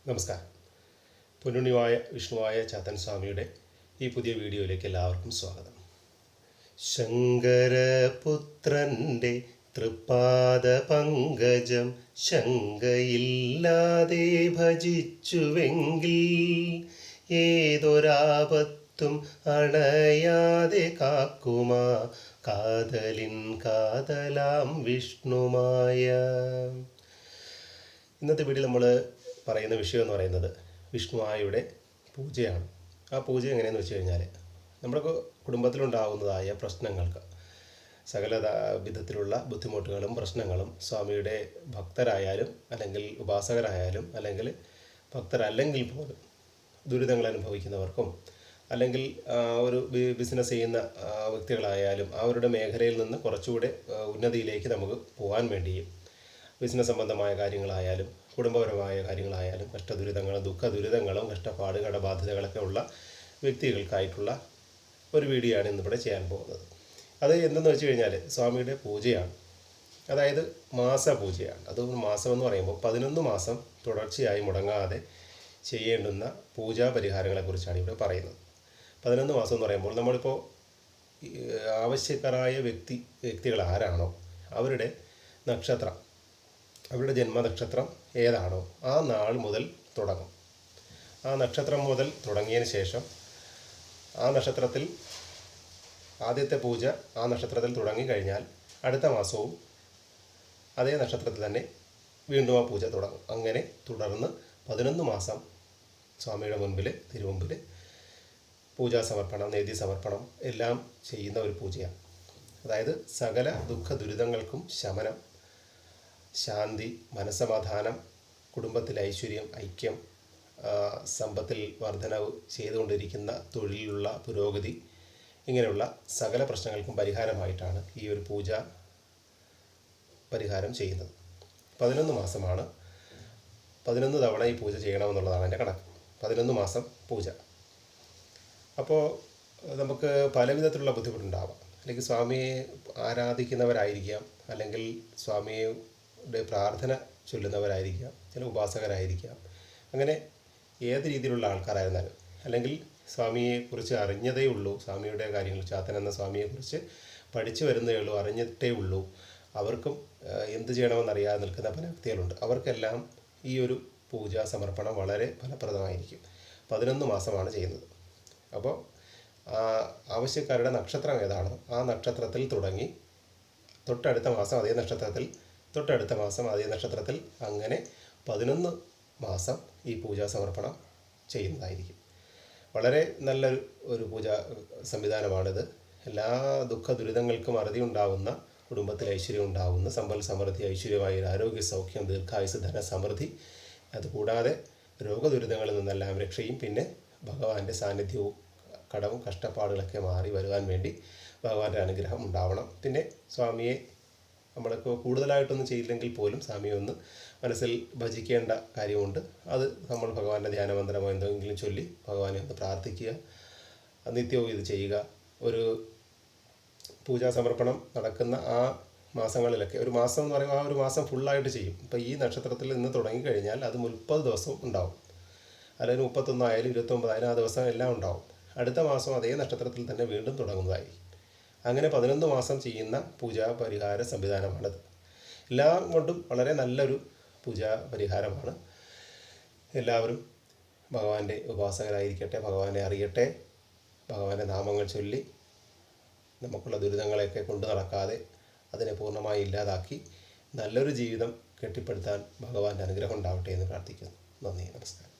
നമസ്കാരം. പൊന്നുണ്ണിവായ വിഷ്ണുവായ ചാത്തൻ സ്വാമിയുടെ ഈ പുതിയ വീഡിയോയിലേക്ക് എല്ലാവർക്കും സ്വാഗതം. ശങ്കരപുത്രൻ്റെ തൃപ്പാദ പങ്കജം ശങ്കയില്ലാതെ ഭജിച്ചുവെങ്കിൽ ഏതൊരാപത്തും അണയാതെ കാക്കുമാ കാതലിൻ കാതലാം വിഷ്ണുമായ. ഇന്നത്തെ വീഡിയോ നമ്മൾ പറയുന്ന വിഷയം എന്ന് പറയുന്നത് വിഷ്ണുവായുടെ പൂജയാണ്. ആ പൂജ എങ്ങനെയെന്ന് വെച്ച് കഴിഞ്ഞാൽ നമ്മുടെ കുടുംബത്തിലുണ്ടാകുന്നതായ പ്രശ്നങ്ങൾക്ക് സകല വിധത്തിലുള്ള ബുദ്ധിമുട്ടുകളും പ്രശ്നങ്ങളും സ്വാമിയുടെ ഭക്തരായാലും അല്ലെങ്കിൽ ഉപാസകരായാലും അല്ലെങ്കിൽ ഭക്തരല്ലെങ്കിൽ പോലും ദുരിതങ്ങൾ അനുഭവിക്കുന്നവർക്കും അല്ലെങ്കിൽ ഒരു ബിസിനസ് ചെയ്യുന്ന വ്യക്തികളായാലും അവരുടെ മേഖലയിൽ നിന്ന് കുറച്ചുകൂടെ ഉന്നതിയിലേക്ക് നമുക്ക് പോകാൻ വേണ്ടിയും ബിസിനസ് സംബന്ധമായ കാര്യങ്ങളായാലും കുടുംബപരമായ കാര്യങ്ങളായാലും കഷ്ടദുരിതങ്ങളും ദുഃഖദുരിതങ്ങളും കഷ്ടപ്പാട് കടബാധ്യതകളൊക്കെ ഉള്ള വ്യക്തികൾക്കായിട്ടുള്ള ഒരു വീഡിയോ ആണ് ഇന്നിവിടെ ചെയ്യാൻ പോകുന്നത്. അത് എന്തെന്ന് വെച്ച് കഴിഞ്ഞാൽ സ്വാമിയുടെ പൂജയാണ്. അതായത് മാസപൂജയാണ്. അത് മാസം എന്ന് പറയുമ്പോൾ 11 മാസം തുടർച്ചയായി മുടങ്ങാതെ ചെയ്യേണ്ടുന്ന പൂജാ പരിഹാരങ്ങളെക്കുറിച്ചാണ് ഇവിടെ പറയുന്നത്. 11 മാസം എന്ന് പറയുമ്പോൾ നമ്മളിപ്പോൾ ആവശ്യക്കാരായ വ്യക്തികൾ ആരാണോ അവരുടെ നക്ഷത്രം, അവരുടെ ജന്മനക്ഷത്രം ഏതാണോ ആ നാൾ മുതൽ തുടങ്ങും. ആ നക്ഷത്രം മുതൽ തുടങ്ങിയതിന് ശേഷം ആ നക്ഷത്രത്തിൽ ആദ്യത്തെ പൂജ ആ നക്ഷത്രത്തിൽ തുടങ്ങിക്കഴിഞ്ഞാൽ അടുത്ത മാസവും അതേ നക്ഷത്രത്തിൽ തന്നെ വീണ്ടും ആ പൂജ തുടങ്ങും. അങ്ങനെ തുടർന്ന് 11 മാസം സ്വാമിയുടെ മുൻപിൽ തിരുമുമ്പിൽ പൂജാ സമർപ്പണം, നേദ്യ സമർപ്പണം എല്ലാം ചെയ്യുന്ന ഒരു പൂജയാണ്. അതായത് സകല ദുഃഖ ദുരിതങ്ങൾക്കും ശമനം, ശാന്തി, മനസ്സമാധാനം, കുടുംബത്തിൽ ഐശ്വര്യം, ഐക്യം, സമ്പത്തിൽ വർധനവ്, ചെയ്തുകൊണ്ടിരിക്കുന്ന തൊഴിലിലുള്ള പുരോഗതി, ഇങ്ങനെയുള്ള സകല പ്രശ്നങ്ങൾക്കും പരിഹാരമായിട്ടാണ് ഈ ഒരു പൂജ പരിഹാരം ചെയ്യുന്നത്. 11 മാസമാണ്. 11 തവണ ഈ പൂജ ചെയ്യണമെന്നുള്ളതാണ് എൻ്റെ കണക്ക്. 11 മാസം പൂജ. അപ്പോൾ നമുക്ക് പല വിധത്തിലുള്ള ബുദ്ധിമുട്ടുണ്ടാവാം. അല്ലെങ്കിൽ സ്വാമിയെ ആരാധിക്കുന്നവരായിരിക്കാം, അല്ലെങ്കിൽ സ്വാമിയുടെ പ്രാർത്ഥന ചൊല്ലുന്നവരായിരിക്കാം, ചില ഉപാസകരായിരിക്കാം. അങ്ങനെ ഏത് രീതിയിലുള്ള ആൾക്കാരായിരുന്നാലും, അല്ലെങ്കിൽ സ്വാമിയെക്കുറിച്ച് അറിഞ്ഞതേ ഉള്ളൂ, സ്വാമിയുടെ കാര്യങ്ങൾ ചാത്തൻ എന്ന സ്വാമിയെക്കുറിച്ച് പഠിച്ചു വരുന്നതേ ഉള്ളൂ, അറിഞ്ഞിട്ടേ ഉള്ളൂ, അവർക്കും എന്ത് ചെയ്യണമെന്നറിയാതെ നിൽക്കുന്ന പല വ്യക്തികളുണ്ട്. അവർക്കെല്ലാം ഈ ഒരു പൂജാ സമർപ്പണം വളരെ ഫലപ്രദമായിരിക്കും. 11 മാസമാണ് ചെയ്യുന്നത്. അപ്പോൾ ആവശ്യക്കാരുടെ നക്ഷത്രം ഏതാണോ ആ നക്ഷത്രത്തിൽ തുടങ്ങി തൊട്ടടുത്ത മാസം അതേ നക്ഷത്രത്തിൽ, തൊട്ടടുത്ത മാസം അതേ നക്ഷത്രത്തിൽ, അങ്ങനെ 11 മാസം ഈ പൂജാ സമർപ്പണം ചെയ്യുന്നതായിരിക്കും. വളരെ നല്ലൊരു പൂജാ സംവിധാനമാണിത്. എല്ലാ ദുഃഖ ദുരിതങ്ങൾക്കും അറുതി ഉണ്ടാവുന്ന, കുടുംബത്തിൽ ഐശ്വര്യം ഉണ്ടാവുന്ന, സമ്പൽ സമൃദ്ധി, ഐശ്വര്യമായ ആരോഗ്യ സൗഖ്യം, ദീർഘായുസ്, ധനസമൃദ്ധി, അതുകൂടാതെ രോഗദുരിതങ്ങളിൽ നിന്നെല്ലാം രക്ഷയും, പിന്നെ ഭഗവാന്റെ സാന്നിധ്യവും കടവും കഷ്ടപ്പാടുകളൊക്കെ മാറി വരുവാൻ വേണ്ടി ഭഗവാന്റെ അനുഗ്രഹം ഉണ്ടാവണം. പിന്നെ സ്വാമിയെ നമ്മൾക്ക് കൂടുതലായിട്ടൊന്നും ചെയ്യില്ലെങ്കിൽ പോലും സ്വാമിയെ ഒന്ന് മനസ്സിൽ ഭജിക്കേണ്ട കാര്യമുണ്ട്. അത് നമ്മൾ ഭഗവാന്റെ ധ്യാനമന്ത്രമോ എന്തെങ്കിലും ചൊല്ലി ഭഗവാനെ ഒന്ന് പ്രാർത്ഥിക്കുക, നിത്യവും ഇത് ചെയ്യുക. ഒരു പൂജാ സമർപ്പണം നടക്കുന്ന ആ മാസങ്ങളിലൊക്കെ, ഒരു മാസം എന്ന് പറയുമ്പോൾ ആ ഒരു മാസം ഫുള്ളായിട്ട് ചെയ്യും. ഇപ്പോൾ ഈ നക്ഷത്രത്തിൽ നിന്ന് തുടങ്ങിക്കഴിഞ്ഞാൽ അത് 30 ദിവസം ഉണ്ടാവും, അല്ലെങ്കിൽ 31 ആയാലും 29 ആയാലും ആ ദിവസം എല്ലാം ഉണ്ടാവും. അടുത്ത മാസം അതേ നക്ഷത്രത്തിൽ തന്നെ വീണ്ടും തുടങ്ങുന്നതായിരിക്കും. അങ്ങനെ 11 മാസം ചെയ്യുന്ന പൂജാ പരിഹാര സംവിധാനമാണിത്. എല്ലാം കൊണ്ടും വളരെ നല്ലൊരു പൂജാ പരിഹാരമാണ്. എല്ലാവരും ഭഗവാന്റെ ഉപാസകരായിരിക്കട്ടെ, ഭഗവാനെ അറിയട്ടെ, ഭഗവാന്റെ നാമങ്ങൾ ചൊല്ലി നമുക്കുള്ള ദുരിതങ്ങളെയൊക്കെ കൊണ്ടു നടക്കാതെ അതിനെ പൂർണ്ണമായി ഇല്ലാതാക്കി നല്ലൊരു ജീവിതം കെട്ടിപ്പടുത്താൻ ഭഗവാന്റെ അനുഗ്രഹം ഉണ്ടാവട്ടെ എന്ന് പ്രാർത്ഥിക്കുന്നു. നന്ദി, നമസ്കാരം.